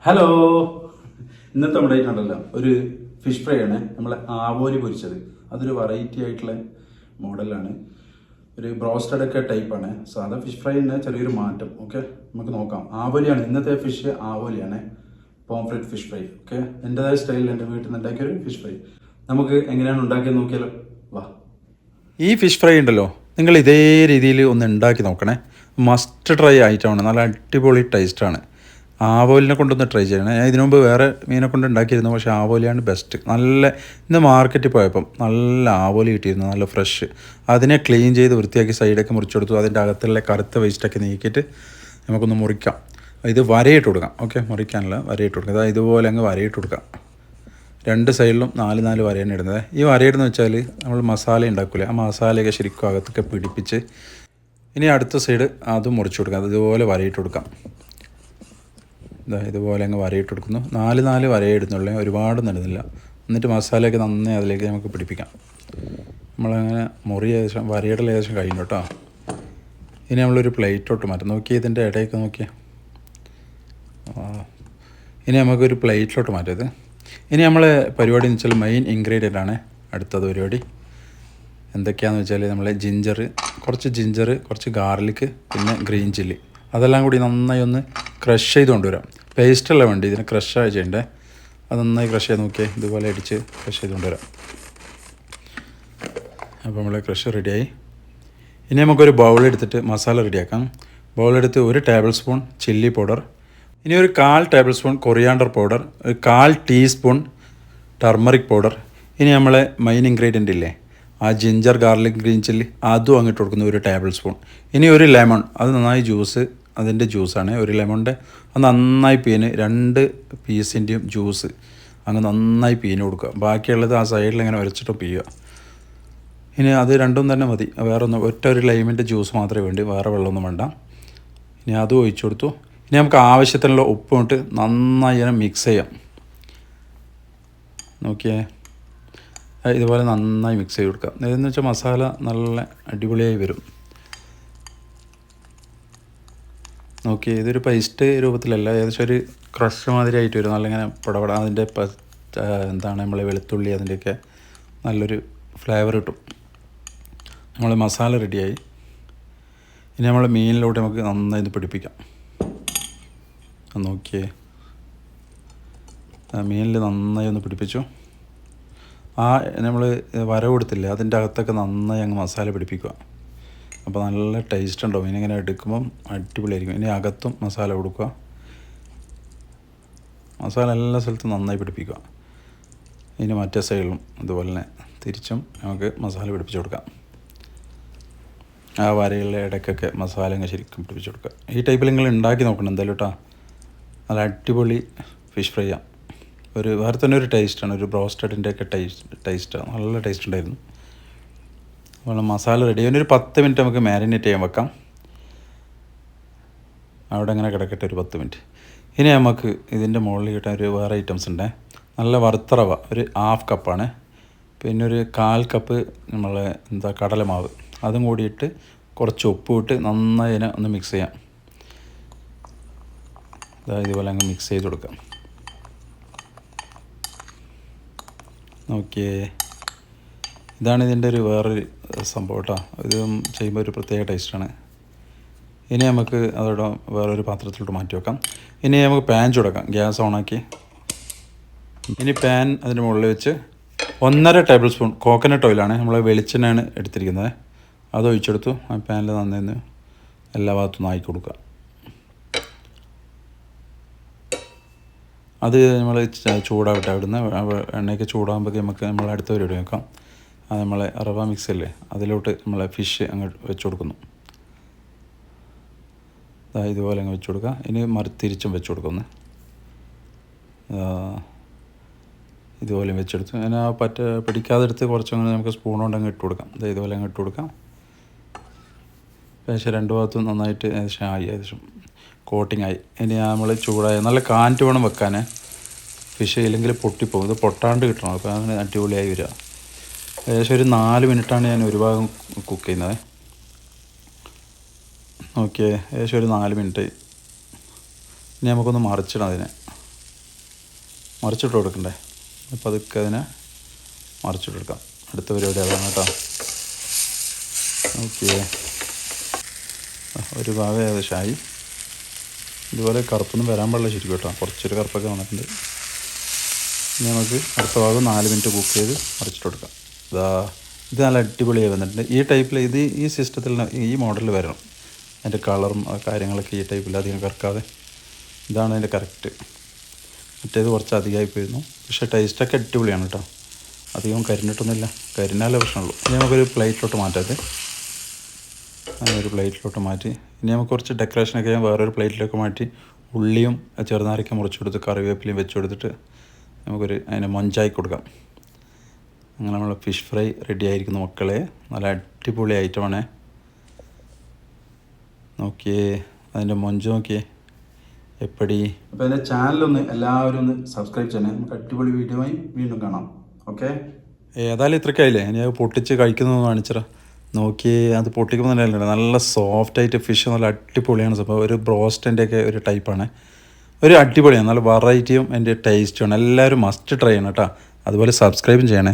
Hello, ഇന്നത്തെ നമ്മുടെ ആയിട്ടുണ്ടല്ലോ ഒരു ഫിഷ് ഫ്രൈ ആണ്. നമ്മൾ ആവോലി പൊരിച്ചത്. അതൊരു വെറൈറ്റി ആയിട്ടുള്ള മോഡലാണ്. ഒരു ബ്രോസ്റ്റഡ് ഒക്കെ ടൈപ്പാണ്. സാധാ ഫിഷ് ഫ്രൈൻ്റെ ചെറിയൊരു മാറ്റം. ഓക്കെ, നമുക്ക് നോക്കാം. ആവോലിയാണ് ഇന്നത്തെ ഫിഷ്. ആവോലിയാണ് പോംഫ്രെറ്റ് ഫിഷ് ഫ്രൈ. ഓക്കെ, എൻ്റെതായ സ്റ്റൈലിൽ എൻ്റെ വീട്ടിൽ നിന്ന് ഉണ്ടാക്കിയൊരു ഫിഷ് ഫ്രൈ. നമുക്ക് എങ്ങനെയാണ് ഉണ്ടാക്കിയത് നോക്കിയാലോ. വാ. ഈ ഫിഷ് ഫ്രൈ ഉണ്ടല്ലോ, നിങ്ങൾ ഇതേ രീതിയിൽ ഒന്ന് ഉണ്ടാക്കി നോക്കണേ. മസ്റ്റ് ട്രൈ ആയിട്ടാണ്. നല്ല അടിപൊളി ടേസ്റ്റാണ്. ആവോലിനെ കൊണ്ടൊന്ന് ട്രൈ ചെയ്യണേ. ഞാൻ ഇതിനു മുമ്പ് വേറെ മീനെ കൊണ്ട് ഉണ്ടാക്കിയിരുന്നു, പക്ഷേ ആവോലിയാണ് ബെസ്റ്റ്. ഇന്ന് മാർക്കറ്റിൽ പോയപ്പം നല്ല ആവോലി കിട്ടിയിരുന്നു, നല്ല ഫ്രഷ്. അതിനെ ക്ലീൻ ചെയ്ത് വൃത്തിയാക്കി സൈഡൊക്കെ മുറിച്ചെടുത്തു. അതിൻ്റെ അകത്തുള്ള കറുത്ത വേസ്റ്റൊക്കെ നീക്കിയിട്ട് നമുക്കൊന്ന് മുറിക്കാം. ഇത് വരയിട്ട് കൊടുക്കാം. ഓക്കെ, മുറിക്കാനുള്ള വരയിട്ട് കൊടുക്കാം. അതായത് ഇതുപോലെ അങ്ങ് വരയിട്ട് കൊടുക്കാം. രണ്ട് സൈഡിലും 4 വരയാണ് ഇടുന്നത്. ഈ വരയിടുന്ന വെച്ചാൽ നമ്മൾ മസാല ഉണ്ടാക്കില്ലേ, ആ മസാലയൊക്കെ ശരിക്കും അകത്തൊക്കെ പിടിപ്പിച്ച് ഇനി അടുത്ത സൈഡ് അതും മുറിച്ച് കൊടുക്കാം. അത് ഇതുപോലെ വരയിട്ട് കൊടുക്കാം. ഇതുപോലെ അങ്ങ് വരയിട്ട് കൊടുക്കുന്നു. 4 വരയിടുന്നുള്ളൂ, ഒരുപാട് നടുന്നില്ല. എന്നിട്ട് മസാലയൊക്കെ നന്നായി അതിലേക്ക് നമുക്ക് പിടിപ്പിക്കാം. നമ്മളങ്ങനെ മുറി ഏകദേശം വരയിടൽ ഏകദേശം കഴിഞ്ഞു കേട്ടോ. ഇനി നമ്മളൊരു പ്ലേറ്റോട്ട് മാറ്റാം. നോക്കിയാൽ ഇതിൻ്റെ ഇടയൊക്കെ നോക്കിയാൽ ഇനി നമുക്കൊരു പ്ലേറ്റിലോട്ട് മാറ്റിയത്. ഇനി നമ്മളെ പരിപാടി എന്ന് വെച്ചാൽ മെയിൻ ഇൻഗ്രീഡിയൻ്റ് ആണ് അടുത്തത് പരിപാടി. എന്തൊക്കെയാണെന്ന് വെച്ചാൽ നമ്മളെ ജിഞ്ചർ, കുറച്ച് ഗാർലിക്ക്, പിന്നെ ഗ്രീൻ ചില്ലി, അതെല്ലാം കൂടി നന്നായി ഒന്ന് ക്രഷ് ചെയ്ത് കൊണ്ടുവരാം. പേസ്റ്റല്ല വേണ്ടി, ഇതിന് ക്രഷ് ചെയ്യണ്ടേ. അത് നന്നായി ക്രഷ് ചെയ്ത് നോക്കിയേ, ഇതുപോലെ അടിച്ച് ക്രഷ് ചെയ്ത് കൊണ്ടുവരാം. അപ്പോൾ നമ്മളെ ക്രഷ് റെഡിയായി. ഇനി നമുക്കൊരു ബൗളെടുത്തിട്ട് മസാല റെഡിയാക്കാം. ബൗളെടുത്ത് 1 ടേബിൾ സ്പൂൺ ചില്ലി പൗഡർ, ഇനി ഒരു 1/4 ടേബിൾ സ്പൂൺ കൊറിയാണ്ടർ പൗഡർ, ഒരു 1/4 ടീസ്പൂൺ ടർമറിക് പൗഡർ. ഇനി നമ്മളെ മെയിൻ ഇൻഗ്രീഡിയൻ്റ് ഇല്ലേ, ആ ജിഞ്ചർ, ഗാർലിക്, ഗ്രീൻ ചില്ലി, അതും അങ്ങിട്ട് കൊടുക്കുന്നു 1 ടേബിൾ സ്പൂൺ. ഇനി ഒരു ലെമൺ, അത് നന്നായി അതിൻ്റെ ജ്യൂസാണ്. ഒരു ലെമണിൻ്റെ അത് നന്നായി പീന്, 2 പീസിൻ്റെയും ജ്യൂസ് അങ്ങ് നന്നായി പീന് കൊടുക്കുക. ബാക്കിയുള്ളത് ആ സൈഡിൽ ഇങ്ങനെ ഉരച്ചിട്ട് പീയുക. ഇനി അത് രണ്ടും തന്നെ മതി, വേറെ ഒരു ലൈമിൻ്റെ ജ്യൂസ് മാത്രമേ വേണ്ടി, വേറെ വെള്ളമൊന്നും വേണ്ട. ഇനി അതും ഒഴിച്ചു കൊടുത്തു. ഇനി നമുക്ക് ആവശ്യത്തിനുള്ള ഉപ്പും ഇട്ട് നന്നായി ഇതിനെ മിക്സ് ചെയ്യാം. നോക്കിയേ, ഇതുപോലെ നന്നായി മിക്സ് ചെയ്ത് കൊടുക്കുക. ഇതെന്ന് വെച്ചാൽ മസാല നല്ല അടിപൊളിയായി വരും. നോക്കി, ഇതൊരു പേസ്റ്റ് രൂപത്തിലല്ല, ഏകദേശം ഒരു ക്രഷ് മാതിരി ആയിട്ട് വരും. നല്ല ഇങ്ങനെ പടപട, അതിൻ്റെ എന്താണ് നമ്മളെ വെളുത്തുള്ളി, അതിൻ്റെയൊക്കെ നല്ലൊരു ഫ്ലേവർ കിട്ടും. നമ്മൾ മസാല റെഡിയായി. ഇനി നമ്മൾ മീനിലോട്ട് നമുക്ക് നന്നായി ഇത് പിടിപ്പിക്കാം. നോക്കിയേ, മീനിൽ നന്നായി ഒന്ന് പിടിപ്പിച്ചു. നമ്മൾ വര കൊടുത്തില്ലേ, അതിൻ്റെ അകത്തൊക്കെ നന്നായി അങ്ങ് മസാല പിടിപ്പിക്കുക. അപ്പോൾ നല്ല ടേസ്റ്റ് ഉണ്ടാവും. ഇനിങ്ങനെ എടുക്കുമ്പം അടിപൊളിയായിരിക്കും. ഇനി അകത്തും മസാല കൊടുക്കുക. മസാല എല്ലാ സ്ഥലത്തും നന്നായി പിടിപ്പിക്കുക. ഇനി മറ്റേ സൈഡിലും ഇതുപോലെ തന്നെ തിരിച്ചും നമുക്ക് മസാല പിടിപ്പിച്ച് കൊടുക്കാം. ആ വരയുള്ള ഇടയ്ക്കൊക്കെ മസാല അങ്ങ് ശരിക്കും പിടിപ്പിച്ച് കൊടുക്കുക. ഈ ടൈപ്പിൽ നിങ്ങൾ ഉണ്ടാക്കി നോക്കണം എന്തായാലും കേട്ടോ. നല്ല അടിപൊളി ഫിഷ് ഫ്രൈ ആണ്. വേറെ തന്നെ ഒരു ടേസ്റ്റാണ്, ഒരു ബ്രോസ്റ്റഡിൻ്റെ ഒക്കെ ടേസ്റ്റാണ്. നല്ല ടേസ്റ്റ് ഉണ്ടായിരുന്നു. അപ്പോൾ മസാല റെഡി. ഒരു 10 മിനിറ്റ് നമുക്ക് മാരിനേറ്റ് ചെയ്യാൻ വെക്കാം. അവിടെ അങ്ങനെ കിടക്കട്ടെ ഒരു 10 മിനിറ്റ്. ഇനി നമുക്ക് ഇതിൻ്റെ മുകളിൽ കിട്ടാൻ വേറെ ഐറ്റംസ് ഉണ്ട്. നല്ല വറുത്ത റവ ഒരു 1/2 കപ്പാണ്. പിന്നെ ഒരു 1/4 കപ്പ് നമ്മളെ കടലമാവ്, അതും കൂടിയിട്ട് കുറച്ച് ഉപ്പ് ഇട്ട് നന്നായി അതിനെ ഒന്ന് മിക്സ് ചെയ്യാം. ഇതുപോലെ അങ്ങ് മിക്സ് ചെയ്ത് കൊടുക്കാം. നോക്കിയേ, ഇതാണ് ഇതിൻ്റെ വേറൊരു സംഭവം കേട്ടോ. ഇത് ചെയ്യുമ്പോൾ ഒരു പ്രത്യേക ടേസ്റ്റാണ്. ഇനി നമുക്ക് അതോടെ വേറൊരു പാത്രത്തിലോട്ട് മാറ്റി വെക്കാം. ഇനി നമുക്ക് പാൻ ചൂടാക്കാം. ഗ്യാസ് ഓണാക്കി ഇനി പാൻ അതിന് മുകളിൽ വെച്ച് 1.5 ടേബിൾ സ്പൂൺ കോക്കനട്ട് ഓയിലാണ്, നമ്മൾ വെളിച്ചെണ്ണയാണ് എടുത്തിരിക്കുന്നത്. അത് ഒഴിച്ചെടുത്തു. ആ പാനിൽ നന്നായി എല്ലാ ഭാഗത്തും ആക്കി കൊടുക്കുക. അത് നമ്മൾ ചൂടാവട്ടെ. അവിടുന്ന് എണ്ണയൊക്കെ ചൂടാകുമ്പോഴേക്ക് നമ്മൾ അടുത്ത പരിപാടി വെക്കാം. അത് നമ്മളെ റവ മിക്സല്ലേ, അതിലോട്ട് നമ്മളെ ഫിഷ് അങ്ങ് വെച്ച് കൊടുക്കുന്നു. ഇതുപോലെ അങ്ങ് വെച്ച് കൊടുക്കുക. ഇനി തിരിച്ചും വെച്ച് കൊടുക്കുന്നു. ഇതുപോലെ വെച്ചെടുത്ത് അതിനെ പിടിക്കാതെടുത്ത് കുറച്ചങ്ങനെ നമുക്ക് സ്പൂൺ കൊണ്ട് അങ്ങ് ഇട്ട് കൊടുക്കാം. ഇതുപോലെ അങ്ങ് ഇട്ട് കൊടുക്കാം. ഏകദേശം 2 ഭാഗത്തും നന്നായിട്ട് ഏകദേശം കോട്ടിങ് ആയി. ഇനി നമ്മൾ ചൂടായി നല്ല കാറ്റ് വേണം വെക്കാൻ. ഫിഷ് ഇല്ലെങ്കിൽ പൊട്ടിപ്പോകും. ഇത് പൊട്ടാണ്ട് കിട്ടണം. അപ്പോൾ അങ്ങനെ അടിപൊളിയായി വരിക. ഏകദേശം ഒരു 4 മിനിറ്റാണ് ഞാൻ ഒരു ഭാഗം കുക്ക് ചെയ്യുന്നത്. ഓക്കെ, ഏകദേശം ഒരു 4 മിനിറ്റ്. ഇനി നമുക്കൊന്ന് മറിച്ചിടാം അതിനെ. മറിച്ചിട്ട് കൊടുക്കണ്ടേ. അപ്പോൾ അതൊക്കെ അതിനെ മറിച്ചിട്ട് കൊടുക്കാം. അടുത്ത പരിപാടി അതാണ് കേട്ടോ. ഓക്കെ, ഒരു ഭാഗം ഏകദേശമായി. ഇതുപോലെ കറുപ്പൊന്നും വരാൻ പാടില്ല ശരിക്കും കേട്ടോ. കുറച്ചൊരു കറുപ്പൊക്കെ വന്നിട്ടുണ്ട്. ഇനി നമുക്ക് അടുത്ത ഭാഗം 4 മിനിറ്റ് കുക്ക് ചെയ്ത് മറിച്ചിട്ട് കൊടുക്കാം. ഇത് നല്ല അടിപൊളിയായി വന്നിട്ടുണ്ട്. ഈ ടൈപ്പിൽ ഈ സിസ്റ്റത്തിൽ ഈ മോഡലിൽ വരണം. അതിൻ്റെ കളറും കാര്യങ്ങളൊക്കെ ഈ ടൈപ്പിൽ അധികം കറക്കാതെ. ഇതാണ് അതിൻ്റെ കറക്റ്റ്. മറ്റേത് കുറച്ച് അധികമായി പോയിരുന്നു. പക്ഷേ ടേസ്റ്റൊക്കെ അടിപൊളിയാണ് കേട്ടോ. അധികം കരിഞ്ഞിട്ടൊന്നുമില്ല. കരിഞ്ഞാലേ പ്രശ്നമുള്ളൂ. ഇനി നമുക്കൊരു പ്ലേറ്റിലോട്ട് മാറ്റാതെ, അങ്ങനെ ഒരു പ്ലേറ്റിലോട്ട് മാറ്റി ഇനി നമുക്ക് കുറച്ച് ഡെക്കറേഷനൊക്കെ ചെയ്യാൻ വേറൊരു പ്ലേറ്റിലേക്ക് മാറ്റി ഉള്ളിയും ചെറുനാരക്ക മുറിച്ച് കൊടുത്ത് കറിവേപ്പിലയും വെച്ച് കൊടുത്തിട്ട് അതിനെ മൊഞ്ചായി കൊടുക്കാം. അങ്ങനെ നമ്മൾ ഫിഷ് ഫ്രൈ റെഡി ആയിരിക്കുന്നു മക്കളെ. നല്ല അടിപൊളി ഐറ്റമാണ്. നോക്കിയേ അതിൻ്റെ മൊഞ്ച് നോക്കിയേ എപ്പടി. അപ്പോൾ എൻ്റെ ചാനലൊന്ന് എല്ലാവരും ഒന്ന് സബ്സ്ക്രൈബ് ചെയ്യണേ. നമുക്ക് അടിപൊളി വീഡിയോയുമായി വീണ്ടും കാണാം. ഓക്കെ, ഏതായാലും ഇത്രയ്ക്കായില്ലേ. ഇനി അത് പൊട്ടിച്ച് കഴിക്കുന്നതെന്ന് കാണിച്ചറ. നോക്കിയേ അത് പൊട്ടിക്കുമ്പോൾ തന്നെ അല്ലേ നല്ല സോഫ്റ്റായിട്ട് ഫിഷ് നല്ല അടിപൊളിയാണ്. സംഭവം ഒരു ബ്രോസ്റ്റിൻ്റെയൊക്കെ ഒരു ടൈപ്പാണ്. ഒരു അടിപൊളിയാണ്. നല്ല വെറൈറ്റിയും എൻ്റെ ടേസ്റ്റുമാണ്. എല്ലാവരും മസ്റ്റ് ട്രൈ ചെയ്യണം കേട്ടോ. അതുപോലെ സബ്സ്ക്രൈബും ചെയ്യണേ.